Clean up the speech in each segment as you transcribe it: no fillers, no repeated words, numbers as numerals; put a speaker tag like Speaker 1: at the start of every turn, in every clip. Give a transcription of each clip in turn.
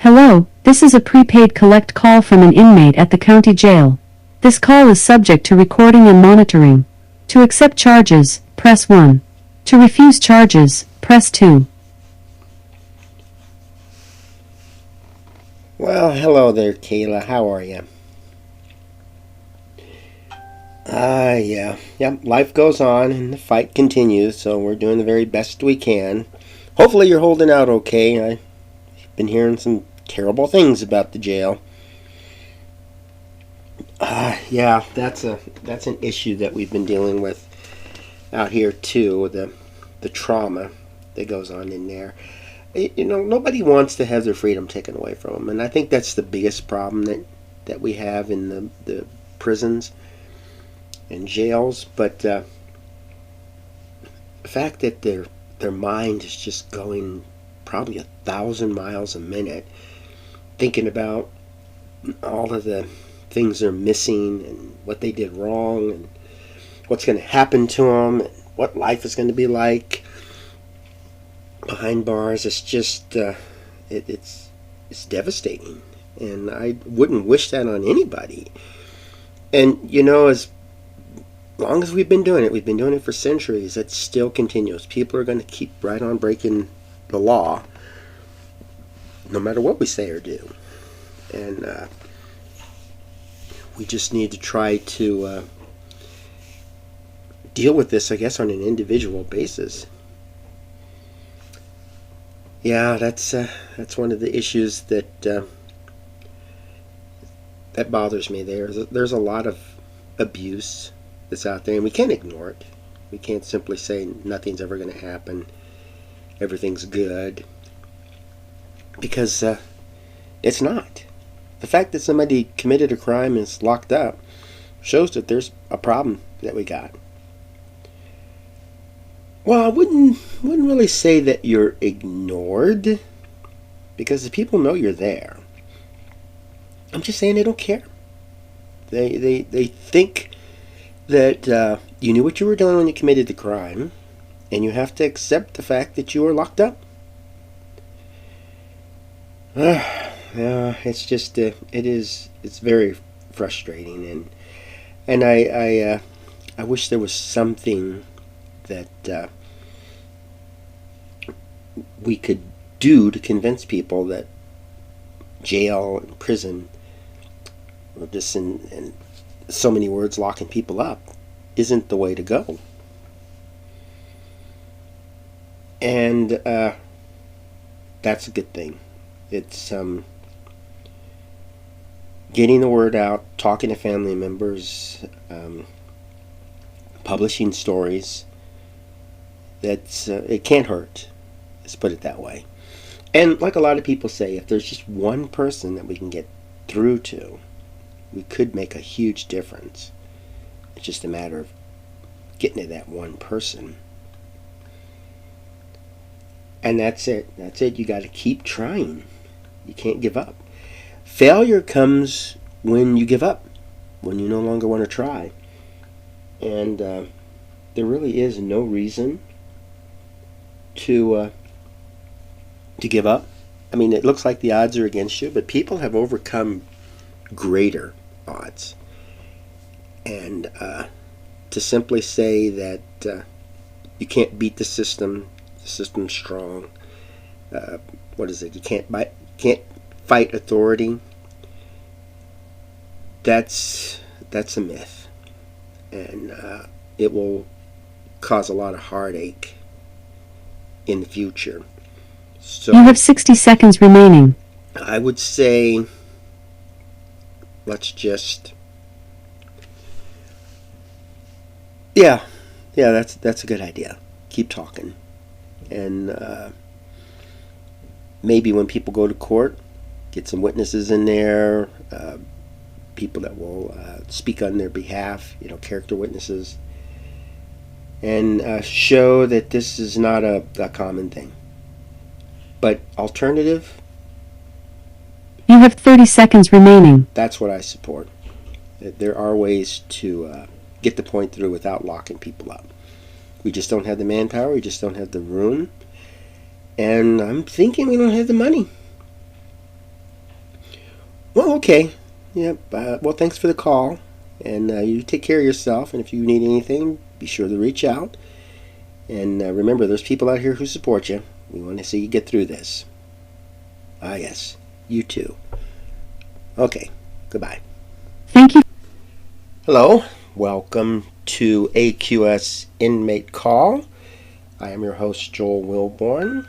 Speaker 1: Hello, this is a prepaid collect call from an inmate at the county jail. This call is subject to recording and monitoring. To accept charges, press 1. To refuse charges, press 2.
Speaker 2: Well, hello there, Kayla. How are you? Yeah, life goes on and the fight continues, so we're doing the very best we can. Hopefully you're holding out okay. I've been hearing some terrible things about the jail. Yeah, that's an issue that we've been dealing with out here too, the trauma that goes on in there. Nobody wants to have their freedom taken away from them, and I think that's the biggest problem that we have in the prisons and jails. But the fact that their mind is just going probably 1,000 miles a minute, thinking about all of the things they're missing and what they did wrong and what's going to happen to them and what life is going to be like behind bars. It's just it's devastating, and I wouldn't wish that on anybody. And as long as we've been doing it for centuries. It still continues. People are going to keep right on breaking the law no matter what we say or do. And we just need to try to deal with this, I guess, on an individual basis. Yeah, that's one of the issues that bothers me. There's a lot of abuse that's out there, and we can't ignore it. We can't simply say nothing's ever going to happen, everything's good, because it's not. The fact that somebody committed a crime and is locked up shows that there's a problem that we got. Well, I wouldn't really say that you're ignored, because the people know you're there. I'm just saying they don't care. They think that you knew what you were doing when you committed the crime, and you have to accept the fact that you were locked up. Yeah, it's just it's very frustrating, and I wish there was something that we could do to convince people that jail and prison, or just in so many words, locking people up, isn't the way to go. And that's a good thing. It's getting the word out, talking to family members, publishing stories. That's it can't hurt. Let's put it that way. And like a lot of people say, if there's just one person that we can get through to, we could make a huge difference. It's just a matter of getting to that one person. And that's it. You got to keep trying. You can't give up. Failure comes when you give up, when you no longer want to try. And there really is no reason to give up. I mean, it looks like the odds are against you, but people have overcome greater odds. And to simply say that you can't beat the system's strong. What is it? You can't fight authority. That's a myth, and it will cause a lot of heartache in the future. So
Speaker 1: You have 60 seconds remaining.
Speaker 2: I would say let's just yeah, that's a good idea. Keep talking, and maybe when people go to court, get some witnesses in there, people that will speak on their behalf, character witnesses, and show that this is not a common thing. But alternative,
Speaker 1: You have 30 seconds remaining.
Speaker 2: that's what I support. There are ways to get the point through without locking people up. We just don't have the manpower, we just don't have the room, and I'm thinking we don't have the money. Oh, okay. Yep. Well, thanks for the call. And you take care of yourself. And if you need anything, be sure to reach out. And remember, there's people out here who support you. We want to see you get through this. Ah, yes. You too. Okay. Goodbye.
Speaker 1: Thank you.
Speaker 2: Hello. Welcome to AQS Inmate Call. I am your host, Joel Wilborn.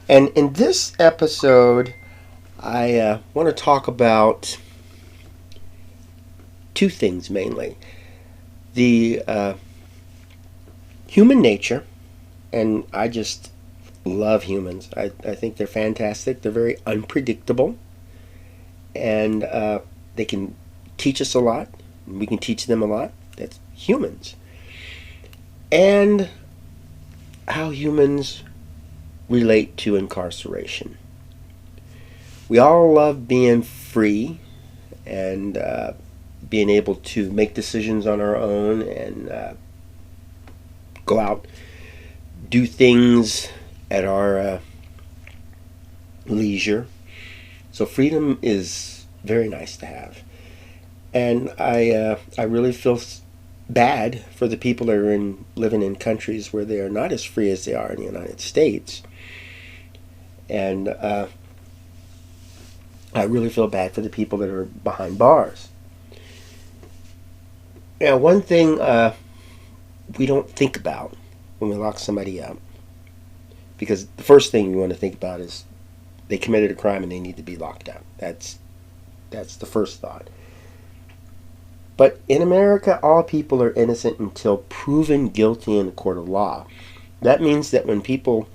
Speaker 2: And in this episode, I want to talk about two things mainly. The human nature, and I just love humans. I think they're fantastic. They're very unpredictable, and they can teach us a lot. We can teach them a lot. That's humans. And how humans relate to incarceration. We all love being free and being able to make decisions on our own and go out, do things at our leisure. So freedom is very nice to have. And I really feel bad for the people that are living in countries where they are not as free as they are in the United States. And I really feel bad for the people that are behind bars. Now, one thing we don't think about when we lock somebody up, because the first thing we want to think about is they committed a crime and they need to be locked up. That's the first thought. But in America, all people are innocent until proven guilty in a court of law. That means that when people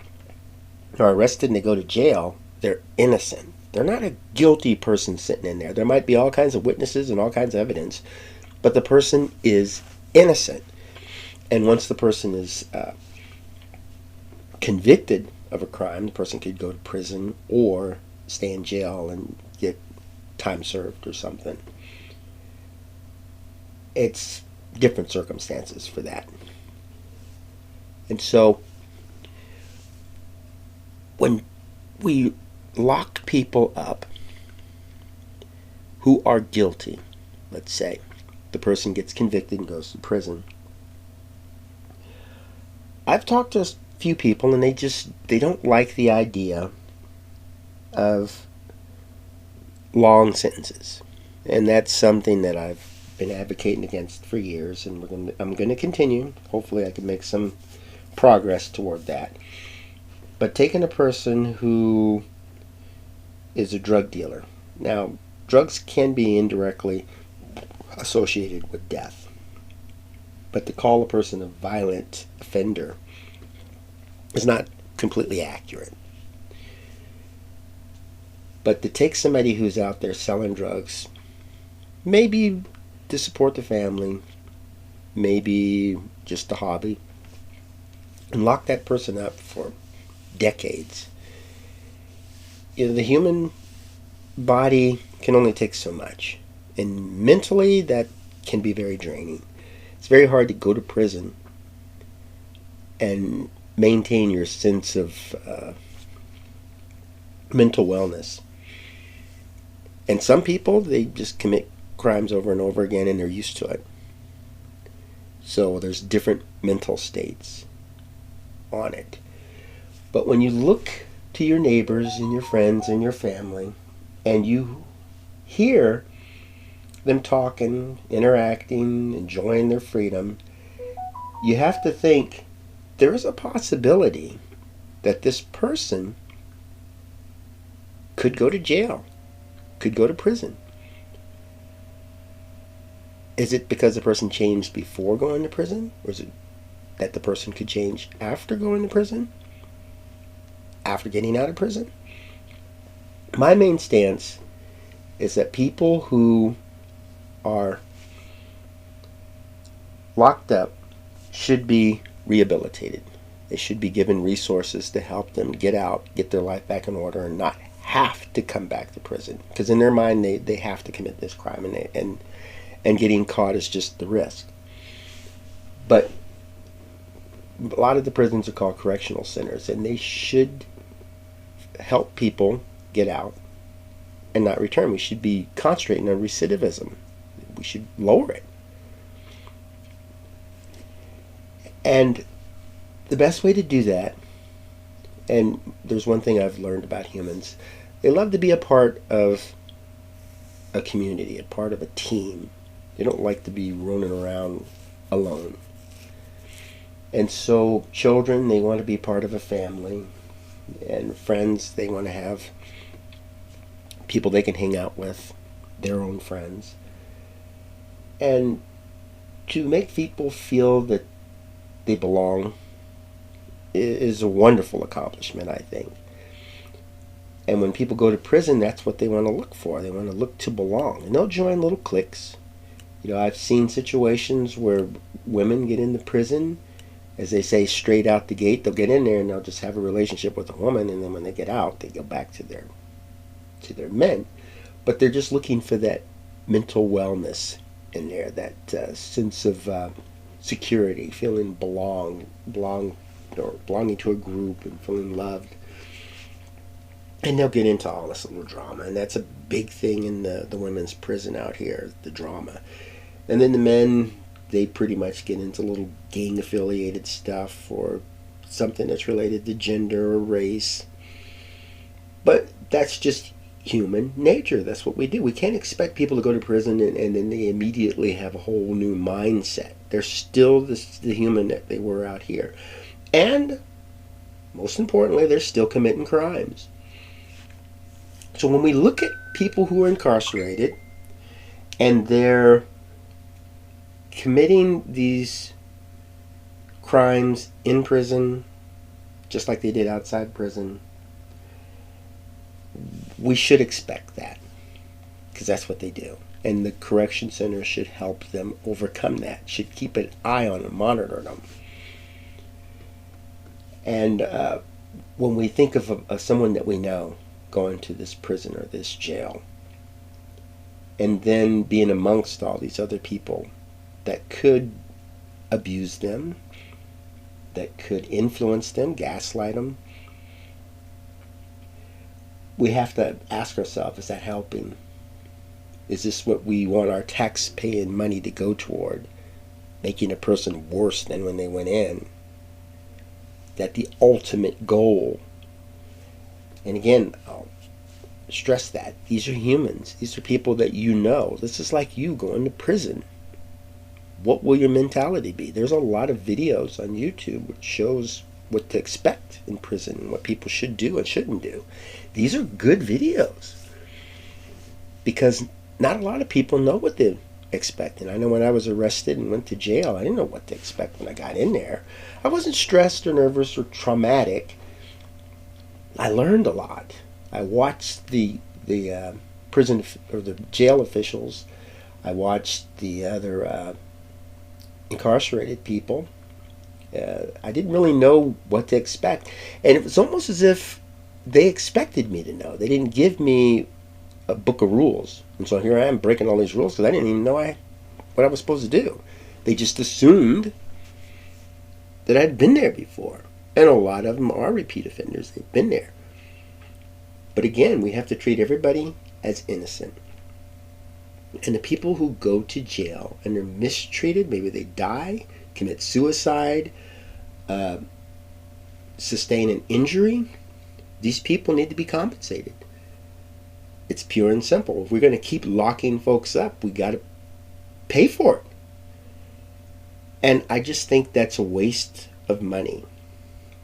Speaker 2: are arrested and they go to jail, they're innocent. They're not a guilty person sitting in there. There might be all kinds of witnesses and all kinds of evidence, but the person is innocent. And once the person is convicted of a crime, the person could go to prison or stay in jail and get time served or something. It's different circumstances for that. And so when we lock people up who are guilty, let's say the person gets convicted and goes to prison, I've talked to a few people and they don't like the idea of long sentences. And that's something that I've been advocating against for years, and I'm going to continue. Hopefully I can make some progress toward that. But taking a person who is a drug dealer. Now, drugs can be indirectly associated with death. But to call a person a violent offender is not completely accurate. But to take somebody who's out there selling drugs, maybe to support the family, maybe just a hobby, and lock that person up for decades. The human body can only take so much. And mentally, that can be very draining. It's very hard to go to prison and maintain your sense of mental wellness. And some people, they just commit crimes over and over again and they're used to it. So there's different mental states on it. But when you look to your neighbors and your friends and your family and you hear them talking, interacting, enjoying their freedom, you have to think there is a possibility that this person could go to jail, could go to prison. Is it because the person changed before going to prison? Or is it that the person could change after going to prison? After getting out of prison? My main stance is that people who are locked up should be rehabilitated. They should be given resources to help them get out, get their life back in order, and not have to come back to prison. Because in their mind, they have to commit this crime, and getting caught is just the risk. But a lot of the prisons are called correctional centers, and they should help people get out and not return. We should be concentrating on recidivism. We should lower it. And the best way to do that, and there's one thing I've learned about humans, they love to be a part of a community, a part of a team. They don't like to be running around alone. And so children, they want to be part of a family. And friends, they want to have people they can hang out with, their own friends. And to make people feel that they belong is a wonderful accomplishment, I think. And when people go to prison, that's what they want to look for. They want to look to belong. And they'll join little cliques. You know, I've seen situations where women get into prison, as they say, straight out the gate. They'll get in there and they'll just have a relationship with a woman, and then when they get out, they go back to their men. But they're just looking for that mental wellness in there, that sense of security, feeling belonging to a group and feeling loved. And they'll get into all this little drama, and that's a big thing in the women's prison out here, the drama. And then the men, they pretty much get into little gang-affiliated stuff or something that's related to gender or race. But that's just human nature. That's what we do. We can't expect people to go to prison and then they immediately have a whole new mindset. They're still the human that they were out here. And, most importantly, they're still committing crimes. So when we look at people who are incarcerated and they're committing these crimes in prison, just like they did outside prison, we should expect that, because that's what they do. And the correction center should help them overcome that, should keep an eye on them, monitor them. And when we think of someone that we know going to this prison or this jail, and then being amongst all these other people that could abuse them, that could influence them, gaslight them, we have to ask ourselves, is that helping? Is this what we want our tax-paying money to go toward? Making a person worse than when they went in? That the ultimate goal? And again, I'll stress that. These are humans. These are people that you know. This is like you going to prison. What will your mentality be? There's a lot of videos on YouTube which shows what to expect in prison and what people should do and shouldn't do. These are good videos because not a lot of people know what to expect. And I know when I was arrested and went to jail, I didn't know what to expect when I got in there. I wasn't stressed or nervous or traumatic. I learned a lot. I watched the prison or the jail officials. I watched the other incarcerated people. I didn't really know what to expect. And it was almost as if they expected me to know. They didn't give me a book of rules. And so here I am breaking all these rules because I didn't even know what I was supposed to do. They just assumed that I'd been there before. And a lot of them are repeat offenders. They've been there. But again, we have to treat everybody as innocent. And the people who go to jail and they're mistreated, maybe they die, commit suicide, sustain an injury, these people need to be compensated. It's pure and simple. If we're going to keep locking folks up, we got to pay for it. And I just think that's a waste of money.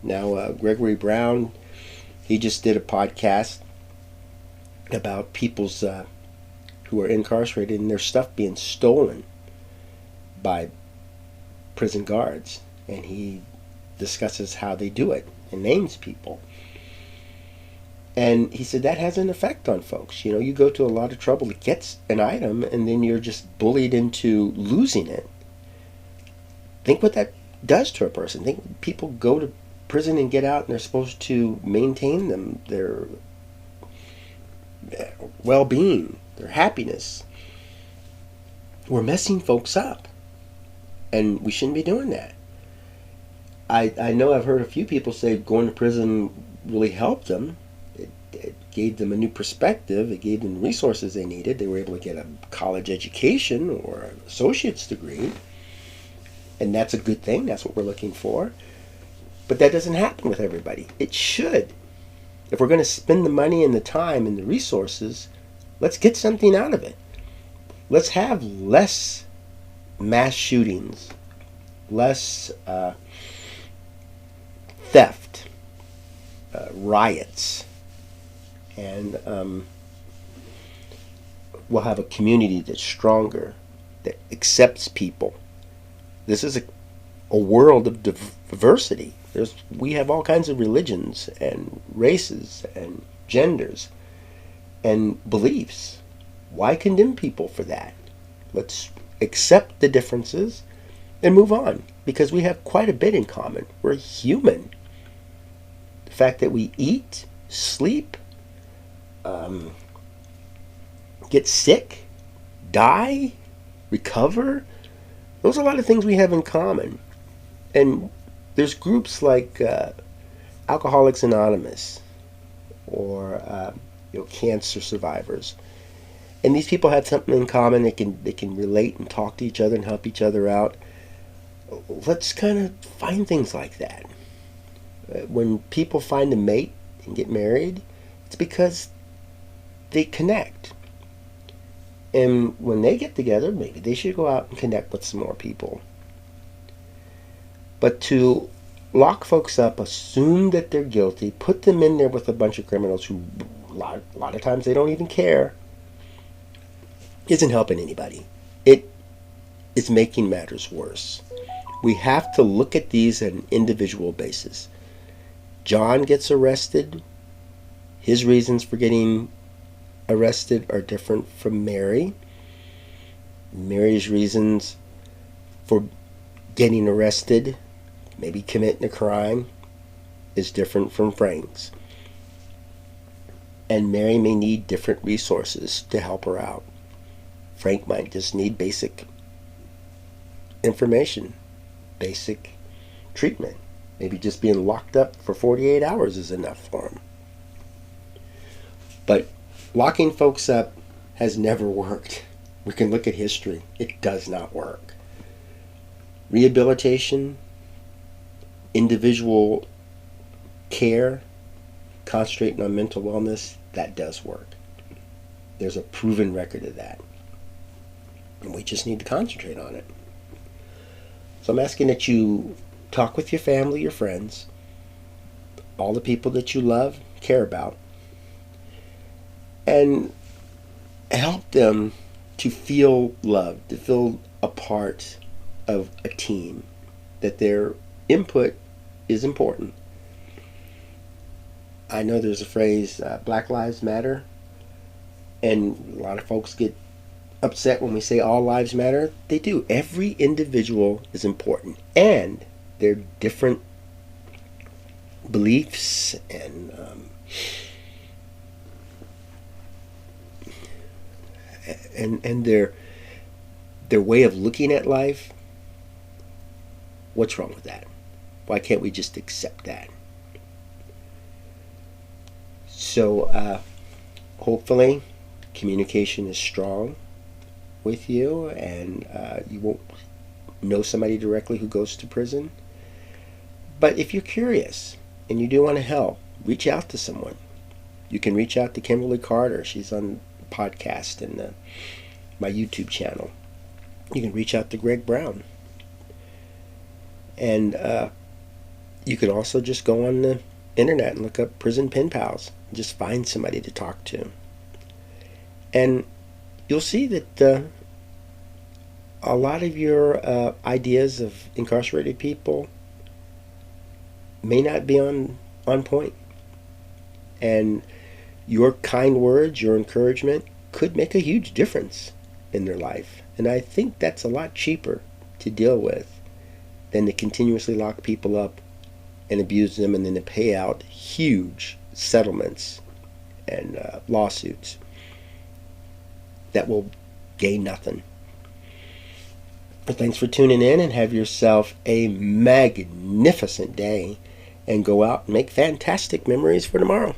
Speaker 2: Now, Gregory Brown, he just did a podcast about people's who are incarcerated and their stuff being stolen by prison guards. And he discusses how they do it and names people. And he said that has an effect on folks. You know, you go to a lot of trouble to get an item and then you're just bullied into losing it. Think what that does to a person. Think people go to prison and get out and they're supposed to maintain their well-being, their happiness. We're messing folks up. And we shouldn't be doing that. I know I've heard a few people say going to prison really helped them. gave them a new perspective. It gave them the resources they needed. They were able to get a college education or an associate's degree. And that's a good thing. That's what we're looking for. But that doesn't happen with everybody. It should. If we're going to spend the money and the time and the resources, let's get something out of it. Let's have less mass shootings, less theft, riots, and we'll have a community that's stronger, that accepts people. This is a world of diversity. We have all kinds of religions and races and genders and beliefs. Why condemn people for that? Let's accept the differences and move on, because we have quite a bit in common. We're human. The fact that we eat, sleep, get sick, die, recover, those are a lot of things we have in common. And there's groups like Alcoholics Anonymous or cancer survivors. And these people have something in common. They can relate and talk to each other and help each other out. Let's kind of find things like that. When people find a mate and get married, it's because they connect. And when they get together, maybe they should go out and connect with some more people. But to lock folks up, assume that they're guilty, put them in there with a bunch of criminals who a lot of times they don't even care, isn't helping anybody. It is making matters worse. We have to look at these on an individual basis. John gets arrested. His reasons for getting arrested are different from Mary. Mary's reasons for getting arrested, maybe committing a crime, is different from Frank's. And Mary may need different resources to help her out. Frank might just need basic information, basic treatment. Maybe just being locked up for 48 hours is enough for him. But locking folks up has never worked. We can look at history. It does not work. Rehabilitation, individual care, concentrating on mental wellness, that does work. There's a proven record of that. And we just need to concentrate on it. So I'm asking that you talk with your family, your friends, all the people that you love, care about, and help them to feel loved, to feel a part of a team, that their input is important. I know there's a phrase, Black Lives Matter, and a lot of folks get upset when we say all lives matter. They do. Every individual is important, and their different beliefs and their way of looking at life. What's wrong with that? Why can't we just accept that? So hopefully communication is strong with you, and you won't know somebody directly who goes to prison. But if you're curious and you do want to help, reach out to someone. You can reach out to Kimberly Carter. She's on the podcast and my YouTube channel. You can reach out to Greg Brown. And you can also just go on the internet and look up prison pen pals. Just find somebody to talk to. And you'll see that a lot of your ideas of incarcerated people may not be on point. And your kind words, your encouragement could make a huge difference in their life. And I think that's a lot cheaper to deal with than to continuously lock people up and abuse them and then to pay out huge settlements and lawsuits that will gain nothing. But thanks for tuning in, and have yourself a magnificent day, and go out and make fantastic memories for tomorrow.